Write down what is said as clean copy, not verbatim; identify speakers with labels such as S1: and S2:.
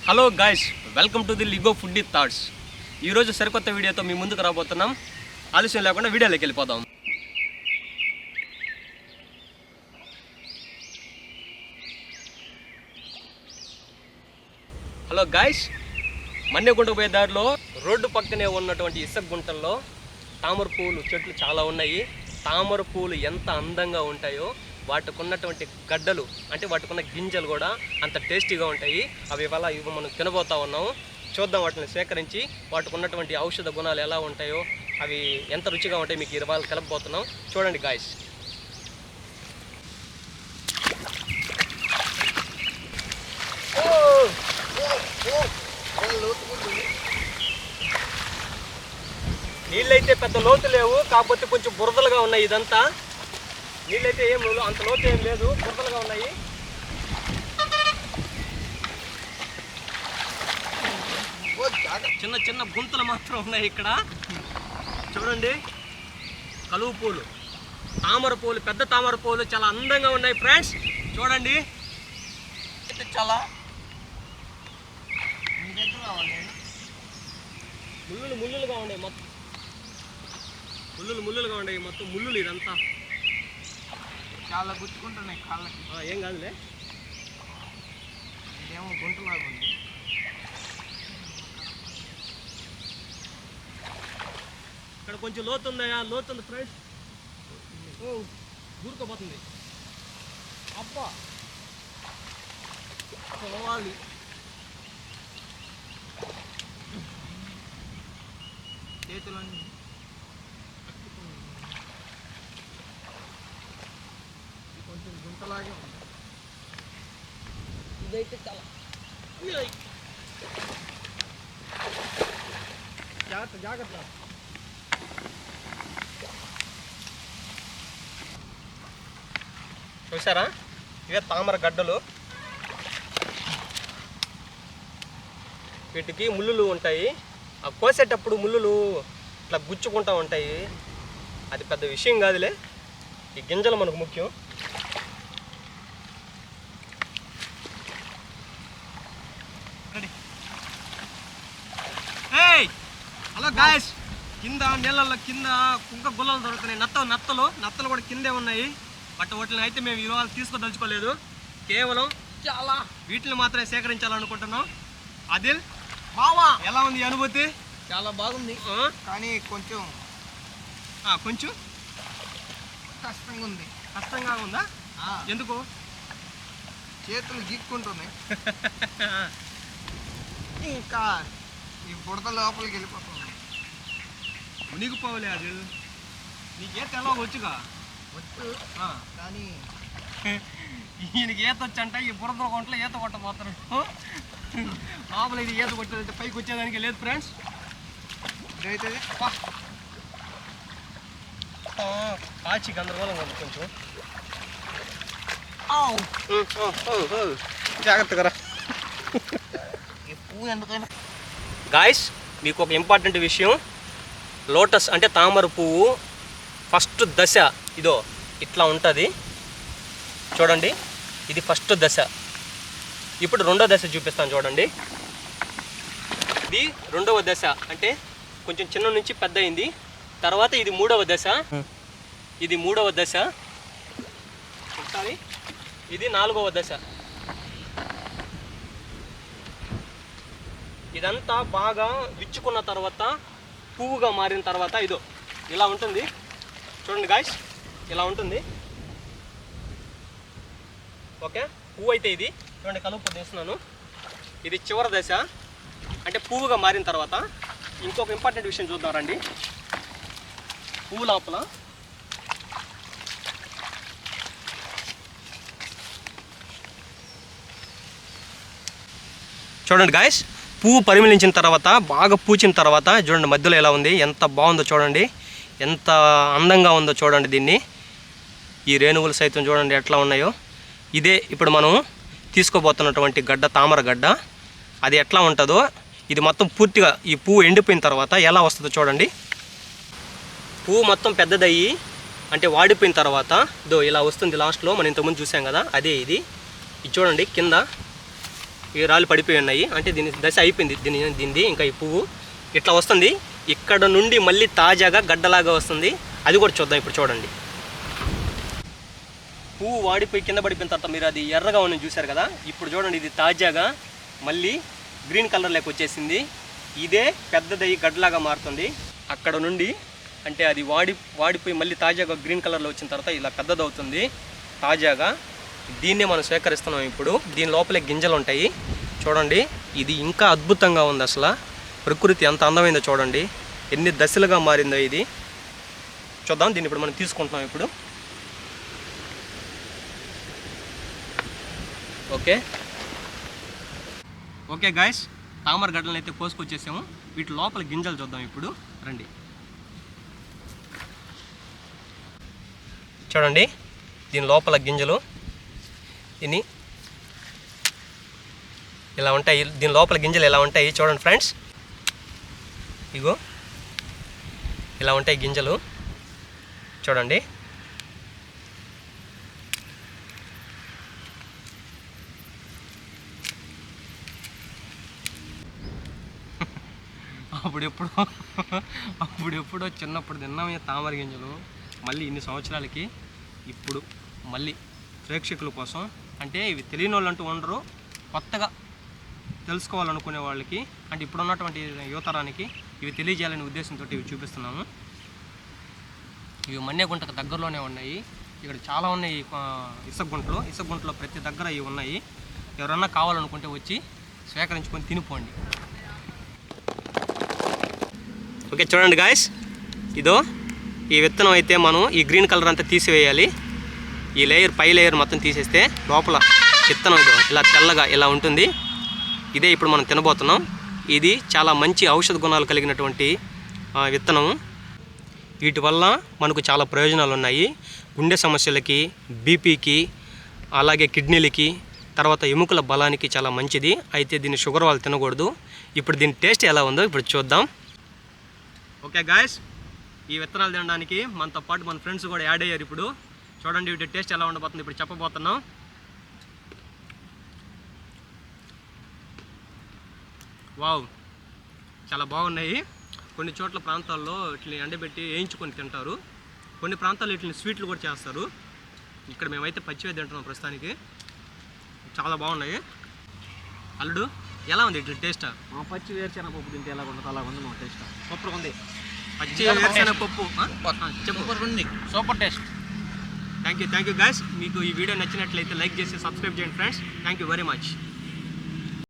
S1: Hello guys, welcome to the LIGO foodie thoughts. ఈరోజు సరికొత్త వీడియోతో మీ ముందుకు రాబోతున్నాం. ఆలస్యం లేకుండా వీడియోలోకి వెళ్ళిపోదాం. హలో గైస్, మన్నెగుంటకు పోయే దారిలో రోడ్డు పక్కనే ఉన్నటువంటి ఇసుక గుంటల్లో తామర పూలు చెట్లు చాలా ఉన్నాయి. తామర పూలు ఎంత అందంగా ఉంటాయో వాటికి ఉన్నటువంటి గడ్డలు అంటే వాటికి ఉన్న గింజలు కూడా అంత టేస్టీగా ఉంటాయి. అవి ఇవి మనం తినబోతా ఉన్నాము. చూద్దాం, వాటిని సేకరించి వాటికి ఉన్నటువంటి ఔషధ గుణాలు ఎలా ఉంటాయో, అవి ఎంత రుచిగా ఉంటాయి మీకు ఇవాళ కలపబోతున్నాం. చూడండి గాయస్. నీళ్ళైతే పెద్ద లోతు లేవు, కాకపోతే కొంచెం బురదలుగా ఉన్నాయి. ఇదంతా నీళ్ళైతే ఏం అంత లోతు ఏం లేదు, బురదలుగా ఉన్నాయి. చిన్న చిన్న గుంతలు మాత్రం ఉన్నాయి ఇక్కడ. చూడండి, కలువ పూలు, తామర పూలు, పెద్ద తామర పూలు చాలా అందంగా ఉన్నాయి ఫ్రెండ్స్. చూడండి, చాలా ముళ్ళులుగా ఉన్నాయి. మొత్తం ముళ్ళులుగా ఉన్నాయి. మొత్తం ముళ్ళులు ఇదంతా
S2: చాలా గుచ్చుకుంటున్నాయి కాళ్ళకి.
S1: ఏం కాదులే,
S2: ఇదేమో గుంటలాగా ఉంది.
S1: ఇక్కడ కొంచెం లోతు ఉందా? లోతు ఉంది ఫ్రెండ్స్. దూరుకోపోతుంది. అబ్బా, పోవాలి.
S2: చేతులన్నీ కొంచెం గుంటలాగే ఉంది.
S1: ఇదైతే చాలా జాగ్రత్త జాగ్రత్త. చూసారా, ఇవే తామర గడ్డలు. వీటికి ముళ్ళులు ఉంటాయి. ఆ కోసేటప్పుడు ముళ్ళులు ఇట్లా గుచ్చుకుంటూ ఉంటాయి. అది పెద్ద విషయం కాదులే, ఈ గింజలు మనకు ముఖ్యం. హలో గాయస్, కింద నీళ్ళల్లో కింద కుంక గుల్లలు దొరుకుతున్నాయి. నత్తలు కూడా కిందే ఉన్నాయి. బట్ వాటిని అయితే మేము ఇవాళ తీసుకోదలుచుకోలేదు. కేవలం చాలా వీటిని మాత్రమే సేకరించాలనుకుంటున్నాం. ఆదిల్ బావా, ఎలా ఉంది అనుభూతి?
S2: చాలా బాగుంది, కానీ కొంచెం కష్టంగా ఉంది.
S1: కష్టంగా ఉందా? ఎందుకు?
S2: చేతులు గీక్కుంటున్నాయి. ఇంకా ఈ బుడత లోపలికి వెళ్ళిపోతుంది.
S1: మునిగిపోలే ఆదిల్, నీకేత ఎలా వచ్చుగా?
S2: వచ్చు, కానీ
S1: ఈయనకి ఈత వచ్చంట. ఈ బురద కొంటలో ఈత కొట్టబోతారు. లోపల ఇది ఈత కొట్టేదంటే పైకి వచ్చేదానికి లేదు ఫ్రెండ్స్.
S2: ఇదైతే
S1: కాచి గందరగోళంగా ఉంది కొంచెం.
S2: జాగ్రత్తగా ఈ పువ్వు ఎందుకైనా.
S1: గాయస్, మీకు ఒక ఇంపార్టెంట్ విషయం. లోటస్ అంటే తామర పువ్వు ఫస్ట్ దశ ఇదో ఇట్లా ఉంటుంది. చూడండి, ఇది ఫస్ట్ దశ. ఇప్పుడు రెండో దశ చూపిస్తాను చూడండి. ఇది రెండవ దశ, అంటే కొంచెం చిన్న నుంచి పెద్ద అయింది. తర్వాత ఇది మూడవ దశ. ఇది మూడవ దశ. ఒకసారి ఇది నాలుగవ దశ. ఇదంతా బాగా విచ్చుకున్న తర్వాత పువ్వుగా మారిన తర్వాత ఇదో ఇలా ఉంటుంది. చూడండి గాయస్, ఇలా ఉంటుంది. ఓకే, పువ్వు అయితే ఇది చూడండి, కలుపు తీస్తున్నాను. ఇది చివరి దశ, అంటే పువ్వుగా మారిన తర్వాత. ఇంకొక ఇంపార్టెంట్ విషయం చూద్దాం రండి. పువ్వు లోపల చూడండి గాయస్, పువ్వు పరిమళించిన తర్వాత బాగా పూచిన తర్వాత చూడండి మధ్యలో ఎలా ఉంది, ఎంత బాగుందో చూడండి, ఎంత అందంగా ఉందో చూడండి. దీన్ని ఈ రేణువులు సైతం చూడండి ఎట్లా ఉన్నాయో. ఇదే ఇప్పుడు మనం తీసుకోబోతున్నటువంటి గడ్డ, తామర గడ్డ. అది ఎట్లా ఉంటుందో, ఇది మొత్తం పూర్తిగా ఈ పువ్వు ఎండిపోయిన తర్వాత ఎలా వస్తుందో చూడండి. పువ్వు మొత్తం పెద్దదయ్యి అంటే వాడిపోయిన తర్వాత ఇదో ఇలా వస్తుంది లాస్ట్లో. మనం ఇంతకుముందు చూసాం కదా, అదే ఇది. ఇది చూడండి, కింద ఈ రాళ్ళు పడిపోయి ఉన్నాయి. అంటే దీని దశ అయిపోయింది, దీనిది ఇంకా ఈ పువ్వు ఇట్లా వస్తుంది. ఇక్కడ నుండి మళ్ళీ తాజాగా గడ్డలాగా వస్తుంది. అది కూడా చూద్దాం ఇప్పుడు. చూడండి, పువ్వు వాడిపోయి కింద పడిపోయిన తర్వాత మీరు అది ఎర్రగా ఉన్నది చూశారు కదా. ఇప్పుడు చూడండి, ఇది తాజాగా మళ్ళీ గ్రీన్ కలర్లోకి వచ్చేసింది. ఇదే పెద్దదయ్యి గడ్డలాగా మారుతుంది. అక్కడ నుండి అంటే అది వాడిపోయి మళ్ళీ తాజాగా గ్రీన్ కలర్లో వచ్చిన తర్వాత ఇలా పెద్దదవుతుంది తాజాగా. దీన్నే మనం స్వీకరిస్తున్నాం ఇప్పుడు. దీని లోపలే గింజలు ఉంటాయి. చూడండి, ఇది ఇంకా అద్భుతంగా ఉంది. అసలు ప్రకృతి ఎంత అందమైందో చూడండి, ఎన్ని దశలుగా మారిందో ఇది. చూద్దాం, దీన్ని ఇప్పుడు మనం తీసుకుంటున్నాం ఇప్పుడు. ఓకే గాయస్, తామర గడ్డలను అయితే కోసుకొచ్చేసాము. వీటి లోపల గింజలు చూద్దాం ఇప్పుడు. రండి, చూడండి దీని లోపల గింజలు. దీన్ని ఇలా ఉంటాయి. దీని లోపల గింజలు ఎలా ఉంటాయి చూడండి ఫ్రెండ్స్. ఇగో ఇలా ఉంటాయి గింజలు చూడండి. అప్పుడెప్పుడో చిన్నప్పుడు తిన్నామే తామర గింజలు. మళ్ళీ ఇన్ని సంవత్సరాలకి ఇప్పుడు మళ్ళీ ప్రేక్షకుల కోసం, అంటే ఇవి తెలియని వాళ్ళు అంటూ ఉండరు, కొత్తగా తెలుసుకోవాలనుకునే వాళ్ళకి, అంటే ఇప్పుడున్నటువంటి యువతరానికి ఇవి తెలియజేయాలనే ఉద్దేశంతో ఇవి చూపిస్తున్నాము. ఇవి మన్యగుంటకు దగ్గరలోనే ఉన్నాయి. ఇక్కడ చాలా ఉన్నాయి ఇసుగుంటలో ప్రతి దగ్గర ఇవి ఉన్నాయి. ఎవరన్నా కావాలనుకుంటే వచ్చి స్వీకరించుకొని తినిపోండి. ఓకే, చూడండి గాయస్, ఇదో ఈ విత్తనం అయితే మనం ఈ గ్రీన్ కలర్ అంతా తీసివేయాలి. ఈ లేయర్, పై లేయర్ మొత్తం తీసేస్తే లోపల విత్తనం ఇదో ఇలా తెల్లగా ఇలా ఉంటుంది. ఇదే ఇప్పుడు మనం తినబోతున్నాం. ఇది చాలా మంచి ఔషధ గుణాలు కలిగినటువంటి విత్తనము. వీటి వల్ల మనకు చాలా ప్రయోజనాలు ఉన్నాయి. గుండె సమస్యలకి, బీపీకి, అలాగే కిడ్నీలకి, తర్వాత ఎముకల బలానికి చాలా మంచిది. అయితే దీన్ని షుగర్ వాళ్ళు తినకూడదు. ఇప్పుడు దీని టేస్ట్ ఎలా ఉందో ఇప్పుడు చూద్దాం. ఓకే గాయస్, ఈ విత్తనాలు తినడానికి మనతో పాటు మన ఫ్రెండ్స్ కూడా యాడ్ అయ్యారు. ఇప్పుడు చూడండి వీటి టేస్ట్ ఎలా ఉండబోతుంది ఇప్పుడు చెప్పబోతున్నాం. వావ్, చాలా బాగున్నాయి. కొన్ని చోట్ల ప్రాంతాల్లో వీటిని ఎండబెట్టి వేయించుకొని తింటారు. కొన్ని ప్రాంతాల్లో వీటిని స్వీట్లు కూడా చేస్తారు. ఇక్కడ మేమైతే పచ్చివే తింటున్నాం ప్రస్తుతానికి. చాలా బాగున్నాయి. అల్లుడు, ఎలా ఉంది ఇట్లా టేస్ట్?
S2: పచ్చి వేరుశెనగ పప్పు తింటే ఎలా ఉండదు అలా ఉంది మా టేస్ట్.
S1: సూపర్ ఉంది. పచ్చి వేరుశెనగ పప్పు super taste. Thank you guys. మీకు ఈ వీడియో నచ్చినట్లయితే లైక్ చేసి సబ్స్క్రైబ్ చేయండి friends. Thank you very much.